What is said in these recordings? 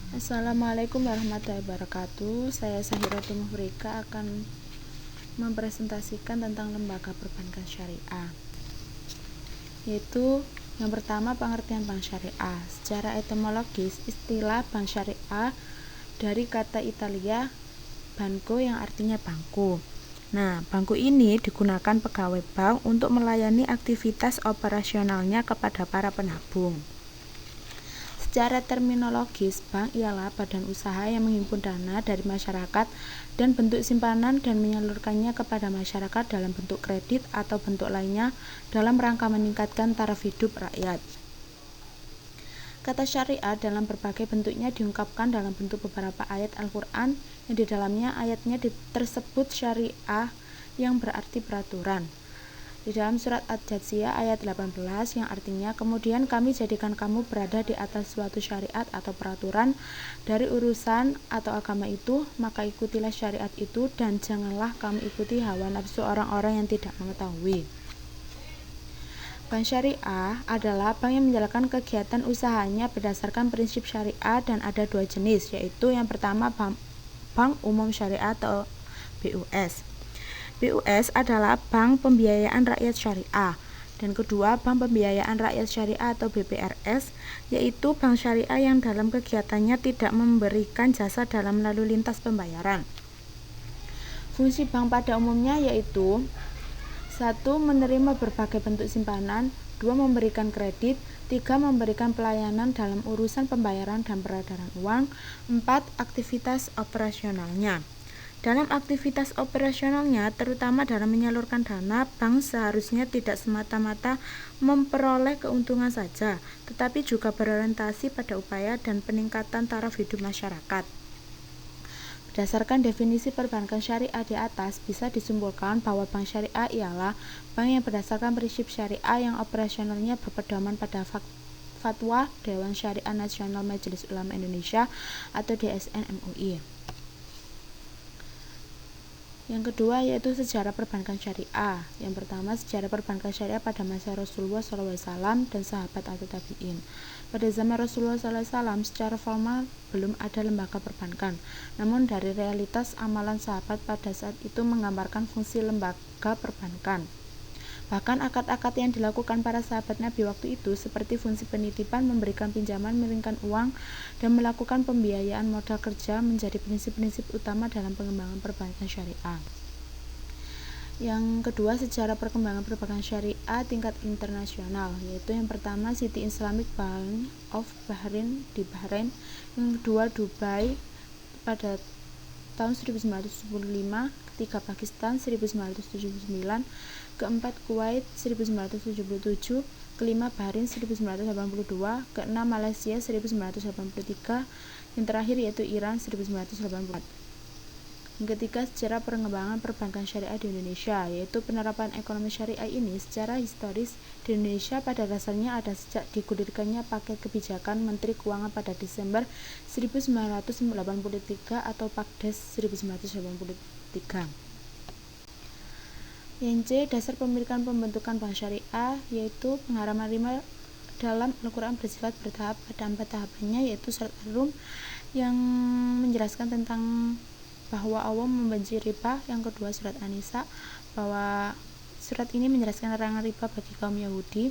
Assalamualaikum warahmatullahi wabarakatuh. Saya Sahiratul Muhrika akan mempresentasikan tentang lembaga perbankan syariah, yaitu yang pertama pengertian bank syariah. Secara etimologis, istilah bank syariah dari kata Italia banco yang artinya bangku. Nah, bangku ini digunakan pegawai bank untuk melayani aktivitas operasionalnya kepada para penabung. Secara terminologis, bank ialah badan usaha yang menghimpun dana dari masyarakat dan bentuk simpanan dan menyalurkannya kepada masyarakat dalam bentuk kredit atau bentuk lainnya dalam rangka meningkatkan taraf hidup rakyat. Kata syariah dalam berbagai bentuknya diungkapkan dalam bentuk beberapa ayat Al-Quran yang di dalamnya ayatnya tersebut syariah yang berarti peraturan. Di dalam surat Ad-Jathiyah ayat 18 yang artinya, kemudian kami jadikan kamu berada di atas suatu syariat atau peraturan dari urusan atau agama itu, maka ikutilah syariat itu dan janganlah kamu ikuti hawa nafsu orang-orang yang tidak mengetahui. Bank syariah adalah bank yang menjalankan kegiatan usahanya berdasarkan prinsip syariah dan ada dua jenis, yaitu yang pertama bank umum syariah atau BUS. BUS adalah Bank Pembiayaan Rakyat Syariah, dan kedua Bank Pembiayaan Rakyat Syariah atau BPRS, yaitu bank syariah yang dalam kegiatannya tidak memberikan jasa dalam lalu lintas pembayaran. Fungsi bank pada umumnya yaitu 1. Menerima berbagai bentuk simpanan, 2. Memberikan kredit, 3. Memberikan pelayanan dalam urusan pembayaran dan peredaran uang, 4. Aktivitas operasionalnya. Dalam aktivitas operasionalnya, terutama dalam menyalurkan dana, bank seharusnya tidak semata-mata memperoleh keuntungan saja, tetapi juga berorientasi pada upaya dan peningkatan taraf hidup masyarakat. Berdasarkan definisi perbankan syariah di atas, bisa disimpulkan bahwa bank syariah ialah bank yang berdasarkan prinsip syariah yang operasionalnya berpedoman pada fatwa Dewan Syariah Nasional Majelis Ulama Indonesia atau DSN MUI. Yang kedua yaitu sejarah perbankan syariah. Yang pertama, sejarah perbankan syariah pada masa Rasulullah SAW dan sahabat atau tabi'in. Pada zaman Rasulullah SAW secara formal belum ada lembaga perbankan, namun dari realitas amalan sahabat pada saat itu menggambarkan fungsi lembaga perbankan. Bahkan akad-akad yang dilakukan para sahabat Nabi waktu itu seperti fungsi penitipan, memberikan pinjaman, miringkan uang, dan melakukan pembiayaan modal kerja menjadi prinsip-prinsip utama dalam pengembangan perbankan syariah. Yang kedua, sejarah perkembangan perbankan syariah tingkat internasional, yaitu yang pertama City Islamic Bank of Bahrain di Bahrain, yang kedua Dubai pada tahun 1975, ketiga Pakistan 1979, keempat Kuwait 1977, kelima Bahrain 1982, keenam Malaysia 1983, yang terakhir yaitu Iran 1984. Yang ketiga, sejarah pengembangan perbankan syariah di Indonesia, yaitu penerapan ekonomi syariah ini secara historis di Indonesia pada dasarnya ada sejak digulirkannya paket kebijakan Menteri Keuangan pada Desember 1983 atau Pakdes 1983. Yang C, dasar pemilikan pembentukan bank syariah, yaitu pengharaman riba dalam Al-Quran bersifat bertahap pada 4 tahapannya, yaitu surat Ar-Rum yang menjelaskan tentang bahwa Allah membenci riba. Yang kedua surat An-Nisa bahwa surat ini menjelaskan larangan riba bagi kaum Yahudi.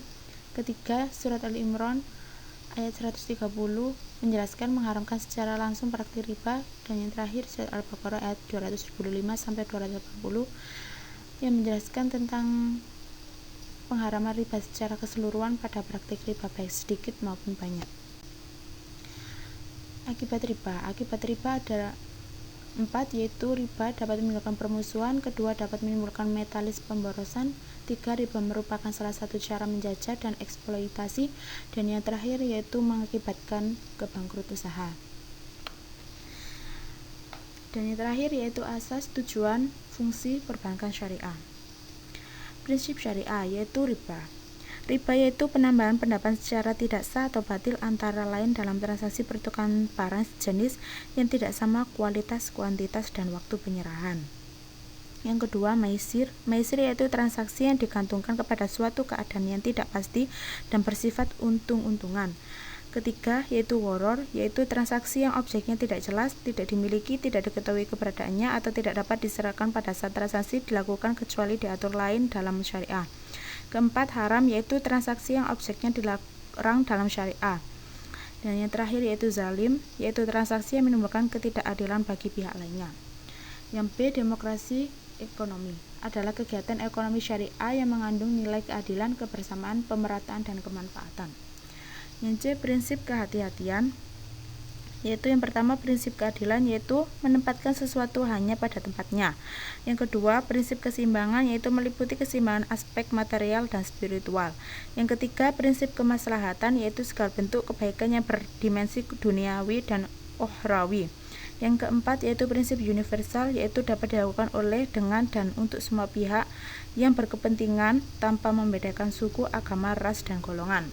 Ketiga surat Al-Imran ayat 130 menjelaskan mengharamkan secara langsung praktik riba. Dan yang terakhir surat Al-Baqarah ayat 275 sampai 280 yang menjelaskan tentang pengharaman riba secara keseluruhan pada praktik riba baik sedikit maupun banyak. Akibat riba ada 4, yaitu riba dapat menimbulkan permusuhan, kedua dapat menimbulkan metalis pemborosan, 3 riba merupakan salah satu cara menjajah dan eksploitasi, dan yang terakhir yaitu mengakibatkan kebangkrut usaha. Dan yang terakhir yaitu asas, tujuan, fungsi perbankan syariah. Prinsip syariah yaitu riba. Riba yaitu penambahan pendapat secara tidak sah atau batil antara lain dalam transaksi pertukaran barang sejenis yang tidak sama kualitas, kuantitas, dan waktu penyerahan. Yang kedua, maisir. Maisir yaitu transaksi yang digantungkan kepada suatu keadaan yang tidak pasti dan bersifat untung-untungan. ketiga yaitu gharar, yaitu transaksi yang objeknya tidak jelas, tidak dimiliki, tidak diketahui keberadaannya, atau tidak dapat diserahkan pada saat transaksi dilakukan kecuali diatur lain dalam syariah. Keempat, haram, yaitu transaksi yang objeknya dilarang dalam syariah. Dan yang terakhir yaitu zalim, yaitu transaksi yang menimbulkan ketidakadilan bagi pihak lainnya. Yang B, demokrasi ekonomi adalah kegiatan ekonomi syariah yang mengandung nilai keadilan, kebersamaan, pemerataan, dan kemanfaatan. Yang C, prinsip kehati-hatian, yaitu yang pertama prinsip keadilan, yaitu menempatkan sesuatu hanya pada tempatnya. Yang kedua, prinsip keseimbangan, yaitu meliputi keseimbangan aspek material dan spiritual. Yang ketiga, prinsip kemaslahatan, yaitu segala bentuk kebaikan yang berdimensi duniawi dan ukhrawi. Yang keempat yaitu prinsip universal, yaitu dapat dilakukan oleh, dengan, dan untuk semua pihak yang berkepentingan tanpa membedakan suku, agama, ras, dan golongan.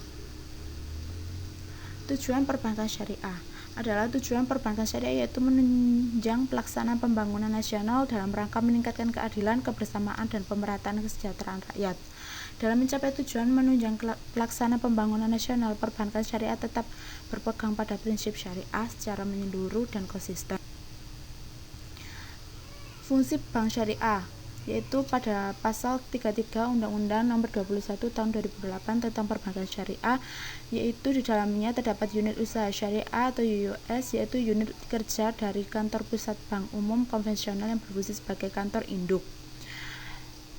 Tujuan perbankan syariah adalah tujuan perbankan syariah yaitu menunjang pelaksanaan pembangunan nasional dalam rangka meningkatkan keadilan, kebersamaan, dan pemerataan kesejahteraan rakyat. Dalam mencapai tujuan menunjang pelaksanaan pembangunan nasional, perbankan syariah tetap berpegang pada prinsip syariah secara menyeluruh dan konsisten. Fungsi bank syariah yaitu pada pasal 33 Undang-Undang Nomor 21 Tahun 2008 tentang Perbankan Syariah, yaitu di dalamnya terdapat unit usaha syariah atau UUS, yaitu unit kerja dari kantor pusat bank umum konvensional yang berfungsi sebagai kantor induk.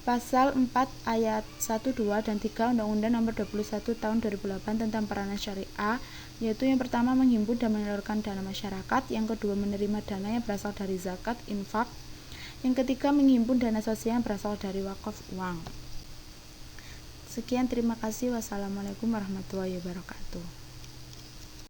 Pasal 4 ayat 1, 2, dan 3 Undang-Undang Nomor 21 Tahun 2008 tentang peranan syariah, yaitu yang pertama menghimpun dan menyalurkan dana masyarakat, yang kedua menerima dana yang berasal dari zakat, infak, yang ketiga menghimpun dana sosial yang berasal dari wakaf uang. Sekian, terima kasih. Wassalamualaikum warahmatullahi wabarakatuh.